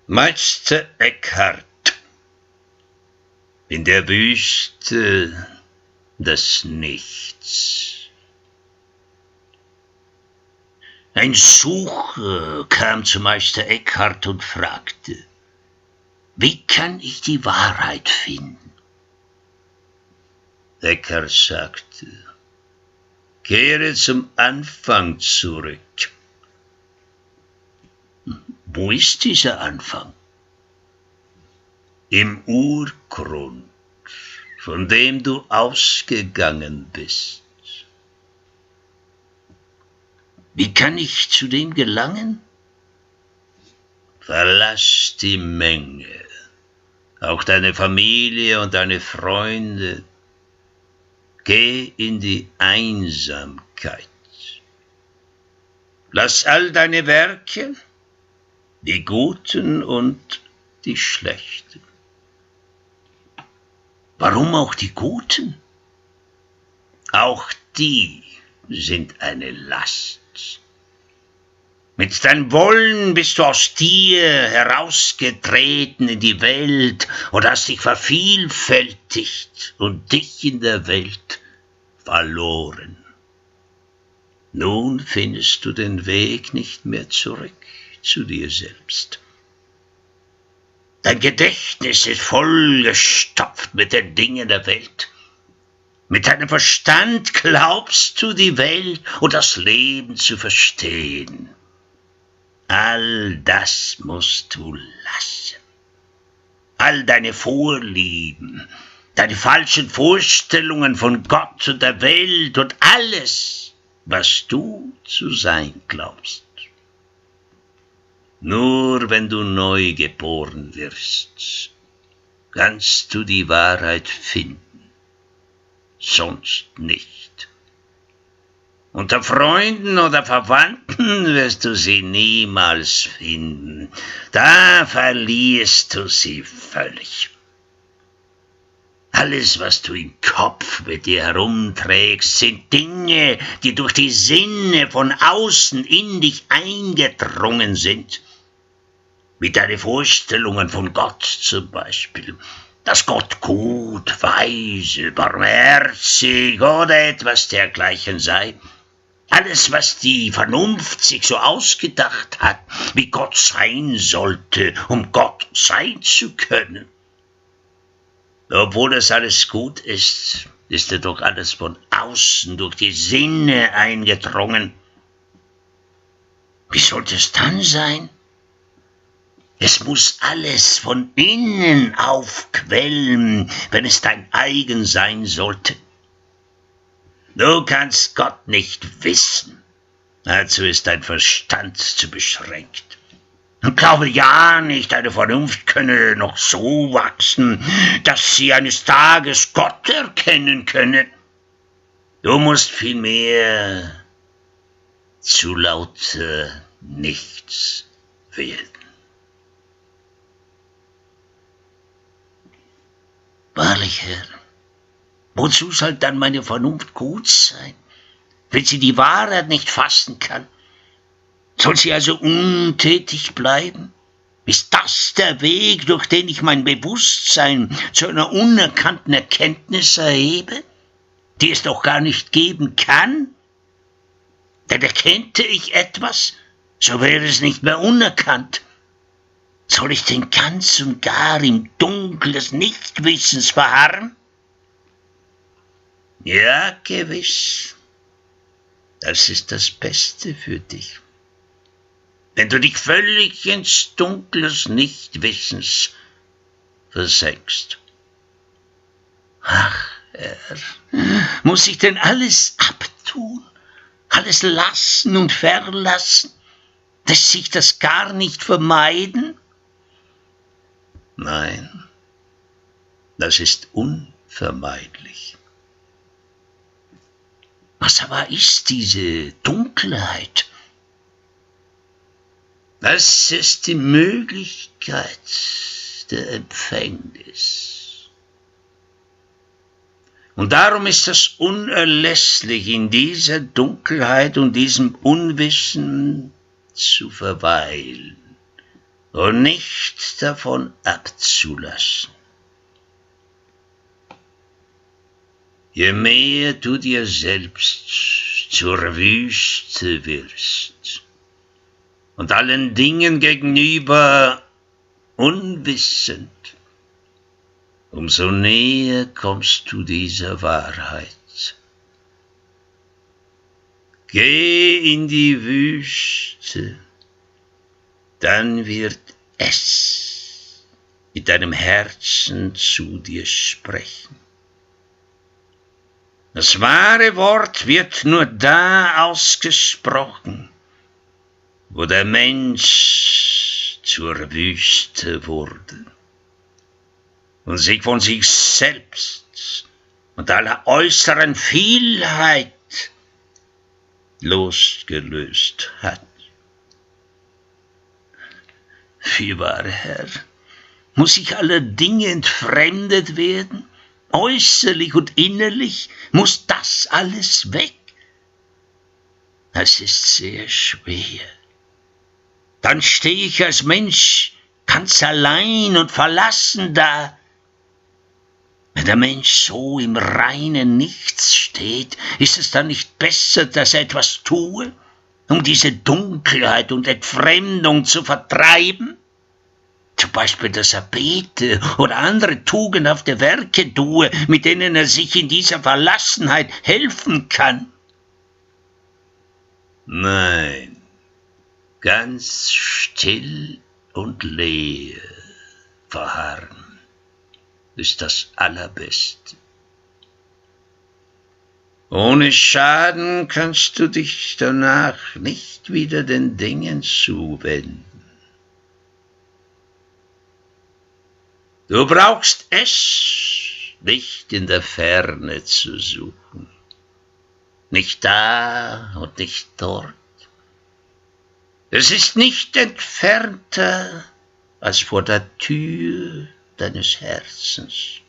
Meister Eckhart in der Wüste des Nichts. Ein Sucher kam zu Meister Eckhart und fragte, wie kann ich die Wahrheit finden? Eckhart sagte, kehre zum Anfang zurück. Wo ist dieser Anfang? Im Urgrund, von dem du ausgegangen bist. Wie kann ich zu dem gelangen? Verlass die Menge, auch deine Familie und deine Freunde. Geh in die Einsamkeit. Lass all deine Werke, die guten und die schlechten. Warum auch die guten? Auch die sind eine Last. Mit deinem Wollen bist du aus dir herausgetreten in die Welt und hast dich vervielfältigt und dich in der Welt verloren. Nun findest du den Weg nicht mehr zurück zu dir selbst. Dein Gedächtnis ist vollgestopft mit den Dingen der Welt. Mit deinem Verstand glaubst du, die Welt und das Leben zu verstehen. All das musst du lassen. All deine Vorlieben, deine falschen Vorstellungen von Gott und der Welt und alles, was du zu sein glaubst. Nur wenn du neu geboren wirst, kannst du die Wahrheit finden, sonst nicht. Unter Freunden oder Verwandten wirst du sie niemals finden, da verlierst du sie völlig. Alles, was du im Kopf mit dir herumträgst, sind Dinge, die durch die Sinne von außen in dich eingedrungen sind. Wie deine Vorstellungen von Gott zum Beispiel, dass Gott gut, weise, barmherzig oder etwas dergleichen sei. Alles, was die Vernunft sich so ausgedacht hat, wie Gott sein sollte, um Gott sein zu können. Obwohl das alles gut ist, ist ja doch alles von außen durch die Sinne eingedrungen. Wie sollte es dann sein? Es muss alles von innen aufquellen, wenn es dein eigen sein sollte. Du kannst Gott nicht wissen, dazu ist dein Verstand zu beschränkt. Und glaube ja nicht, deine Vernunft könne noch so wachsen, dass sie eines Tages Gott erkennen könne. Du musst vielmehr zu lauter Nichts werden. Wahrlich, Herr, wozu soll dann meine Vernunft gut sein, wenn sie die Wahrheit nicht fassen kann? Soll sie also untätig bleiben? Ist das der Weg, durch den ich mein Bewusstsein zu einer unerkannten Erkenntnis erhebe, die es doch gar nicht geben kann? Denn erkennte ich etwas, so wäre es nicht mehr unerkannt. Soll ich denn ganz und gar im Dunkel des Nichtwissens verharren? Ja, gewiss. Das ist das Beste für dich. Wenn du dich völlig ins Dunkel des Nichtwissens versenkst. Ach, Herr, muss ich denn alles abtun, alles lassen und verlassen? Lässt sich das gar nicht vermeiden? Nein, das ist unvermeidlich. Was aber ist diese Dunkelheit? Das ist die Möglichkeit der Empfängnis. Und darum ist es unerlässlich, in dieser Dunkelheit und diesem Unwissen zu verweilen, und nichts davon abzulassen. Je mehr du dir selbst zur Wüste wirst und allen Dingen gegenüber unwissend, umso näher kommst du dieser Wahrheit. Geh in die Wüste, dann wird es mit deinem Herzen zu dir sprechen. Das wahre Wort wird nur da ausgesprochen, wo der Mensch zur Wüste wurde und sich von sich selbst und aller äußeren Vielheit losgelöst hat. Fürwahr, Herr, muss ich aller Dinge entfremdet werden? Äußerlich und innerlich muss das alles weg? Das ist sehr schwer. Dann stehe ich als Mensch ganz allein und verlassen da. Wenn der Mensch so im reinen Nichts steht, ist es dann nicht besser, dass er etwas tue, um diese Dunkelheit und Entfremdung zu vertreiben? Zum Beispiel, dass er bete oder andere tugendhafte Werke tue, mit denen er sich in dieser Verlassenheit helfen kann. Nein, ganz still und leer verharren ist das Allerbeste. Ohne Schaden kannst du dich danach nicht wieder den Dingen zuwenden. Du brauchst es nicht in der Ferne zu suchen, nicht da und nicht dort. Es ist nicht entfernter als vor der Tür deines Herzens.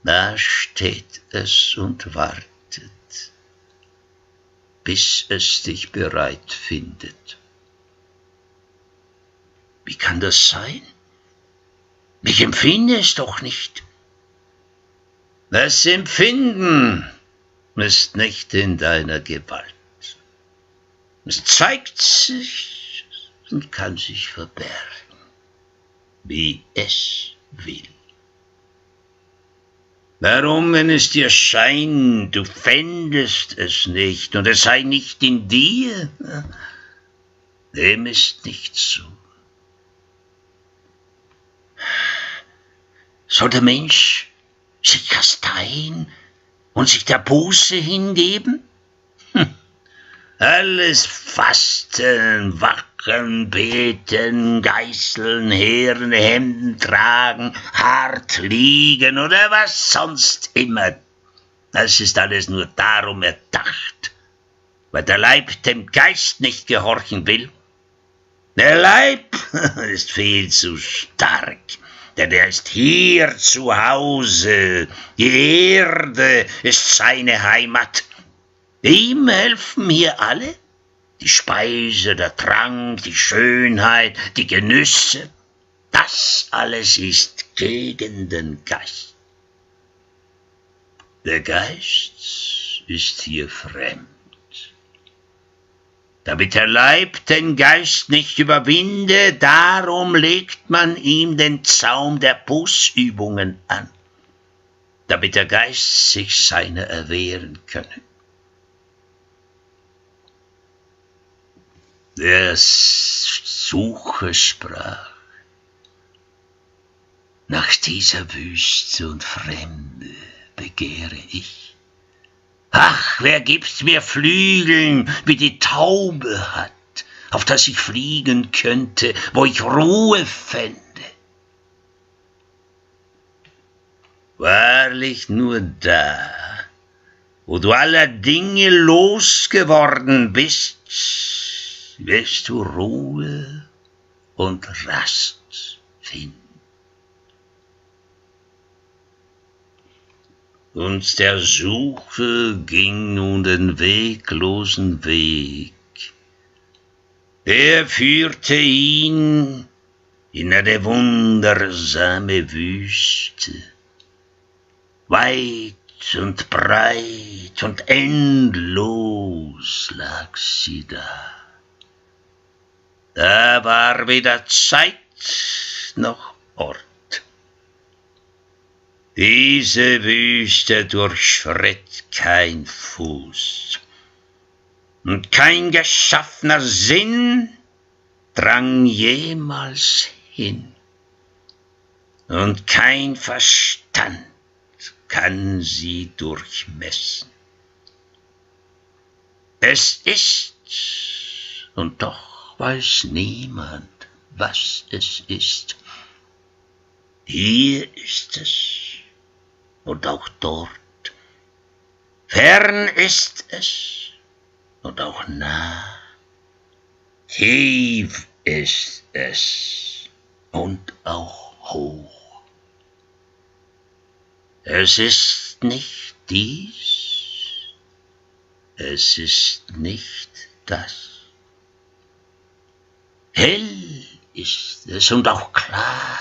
Da steht es und wartet, bis es dich bereit findet. Wie kann das sein? Ich empfinde es doch nicht. Das Empfinden ist nicht in deiner Gewalt. Es zeigt sich und kann sich verbergen, wie es will. Warum, wenn es dir scheint, du fändest es nicht und es sei nicht in dir? Dem ist nicht so. Soll der Mensch sich kasteien und sich der Buße hingeben? Alles Fasten, Wachen, Beten, Geißeln, Heeren, Hemden tragen, hart liegen oder was sonst immer. Das ist alles nur darum erdacht, weil der Leib dem Geist nicht gehorchen will. Der Leib ist viel zu stark, denn er ist hier zu Hause. Die Erde ist seine Heimat. Ihm helfen hier alle, die Speise, der Trank, die Schönheit, die Genüsse. Das alles ist gegen den Geist. Der Geist ist hier fremd. Damit der Leib den Geist nicht überwinde, darum legt man ihm den Zaum der Bußübungen an, damit der Geist sich seiner erwehren könne. Der Sucher sprach: Nach dieser Wüste und Fremde begehre ich. Ach, wer gibt mir Flügeln, wie die Taube hat, auf dass ich fliegen könnte, wo ich Ruhe fände? Wahrlich nur da, wo du aller Dinge losgeworden bist, wirst du Ruhe und Rast finden. Und der Sucher ging nun den weglosen Weg, Er führte ihn in eine wundersame Wüste. Weit und breit und endlos lag sie da. Da war weder Zeit noch Ort. Diese Wüste durchschritt kein Fuß, und kein geschaffener Sinn drang jemals hin, und kein Verstand kann sie durchmessen. Es ist, und doch weiß niemand, was es ist. Hier ist es und auch dort. Fern ist es und auch nah. Tief ist es und auch hoch. Es ist nicht dies, es ist nicht das. Hell ist es und auch klar,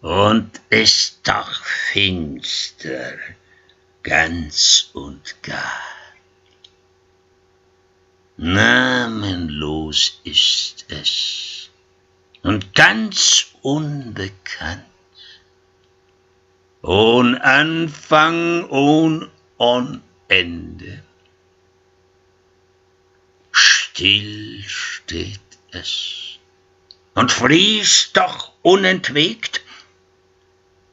und ist doch finster, ganz und gar. Namenlos ist es und ganz unbekannt, ohn Anfang, ohn Ende. Still steht es und fließt doch unentwegt,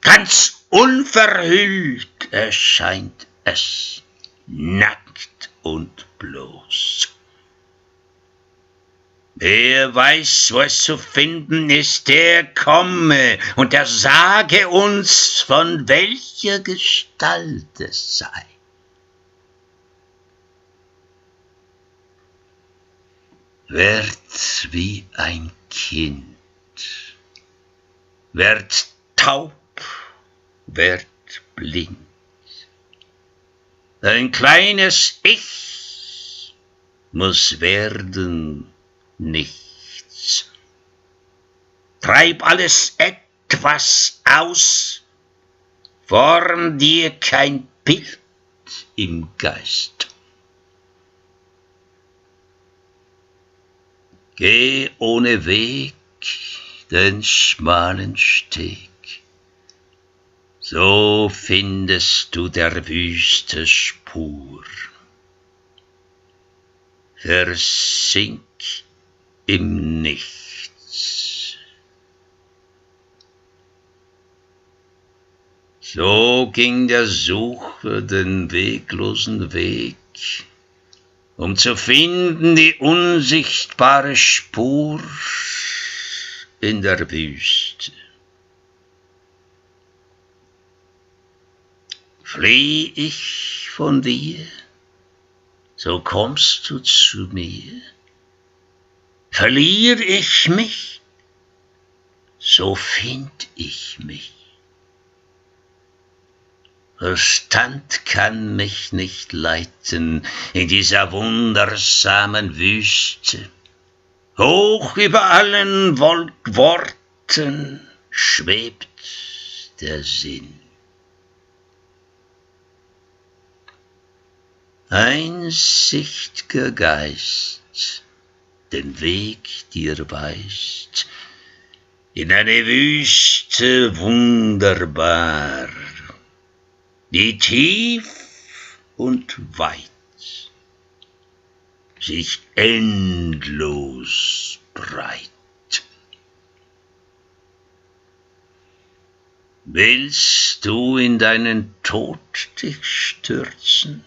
ganz unverhüllt erscheint es, nackt und bloß. Wer weiß, wo es zu finden ist, der komme und der sage uns, von welcher Gestalt es sei. Werd wie ein Kind, werd taub, werd blind. Ein kleines Ich muss werden nichts. Treib alles etwas aus, form dir kein Bild im Geist. Geh ohne Weg den schmalen Steg, so findest du der Wüste Spur. Versink im Nichts. So ging der Sucher den weglosen Weg, um zu finden die unsichtbare Spur in der Wüste. Flieh ich von dir, so kommst du zu mir. Verlier ich mich, so find ich mich. Verstand kann mich nicht leiten in dieser wundersamen Wüste. Hoch über allen Worten schwebt der Sinn. Ein sicht'ger Geist den Weg dir weist, in eine Wüste wunderbar, die tief und weit sich endlos breit. Willst du in deinen Tod dich stürzen?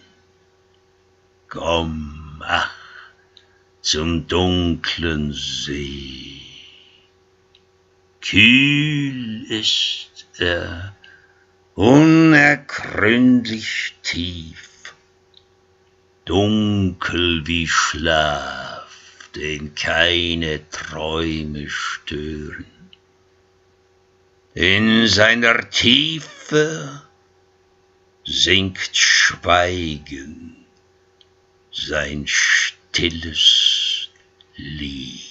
Komm, ach, zum dunklen See. Kühl ist er, unergründlich tief, dunkel wie Schlaf, den keine Träume stören. In seiner Tiefe sinkt Schweigen, sein stilles lieb.